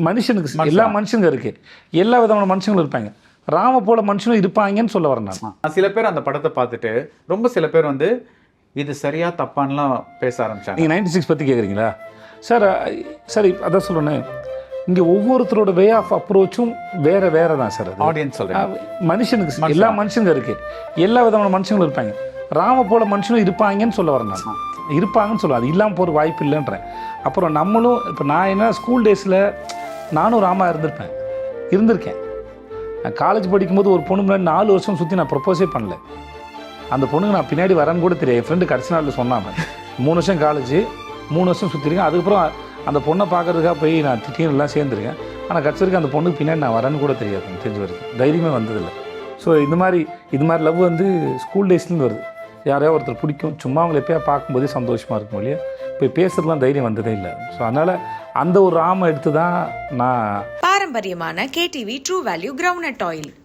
மனுஷனுக்கு எல்லா மனுஷங்க இருக்குது, எல்லா விதமான மனுஷங்களும் இருப்பாங்க. ராம போல மனுஷனும் இருப்பாங்கன்னு சொல்ல வரேன் நான். சில பேர் அந்த படத்தை பார்த்துட்டு ரொம்ப சில பேர் வந்து இது சரியா தப்பான்லாம் பேச ஆரம்பிச்சாங்க. நீங்கள் 96 பற்றி கேட்குறீங்களா சார்? சார் அதான் சொல்லணும், இங்கே ஒவ்வொருத்தரோட வே ஆஃப் அப்ரோச்சும் வேறு வேறு தான் சார். ஆடியன்ஸ் சொல்கிறேன், மனுஷனுக்கு எல்லா மனுஷங்க இருக்குது, எல்லா விதமான மனுஷங்களும் இருப்பாங்க. ராம போல மனுஷனும் இருப்பாங்கன்னு சொல்ல வரேன் நான். இருப்பாங்கன்னு சொல்லுவேன், அது இல்லாமல் போகிற வாய்ப்பு இல்லைன்றேன். அப்புறம் நம்மளும் இப்போ நான் என்ன ஸ்கூல் டேஸில் நானும் ராமா இருந்திருக்கேன். நான் காலேஜ் படிக்கும்போது ஒரு பொண்ணு முன்னாடி 4 வருஷம் சுற்றி நான் ப்ரப்போஸே பண்ணல. அந்த பொண்ணுக்கு நான் பின்னாடி வரேன்னு கூட தெரியாது. என் ஃப்ரெண்டு கடைசி நாளில் சொன்னாங்க 3 வருஷம் காலேஜ் 3 வருஷம் சுற்றிருக்கேன். அதுக்கப்புறம் அந்த பொண்ணை பார்க்கறதுக்காக போய் நான் திட்டினெல்லாம் சேர்ந்துருக்கேன். ஆனால் கடைசி வரைக்கும் அந்த பொண்ணுக்கு பின்னாடி நான் வரேன்னு கூட தெரியாது, எனக்கு தெரிஞ்ச வரைக்கும் தைரியமே வந்ததில்லை. ஸோ இது மாதிரி லவ் வந்து ஸ்கூல் டேஸ்லேருந்து வருது. யாரையோ ஒருத்தர் பிடிக்கும், சும்மா அவங்களை எப்போயா பார்க்கும்போதே சந்தோஷமாக இருக்கும் இல்லையா, இப்போ பேசுறதுலாம் தைரியம் வந்ததே இல்லை. ஸோ அதனால் அந்த ஒரு ராம எடுத்து தான் நான் பாரம்பரியமான KTV true value groundnut oil.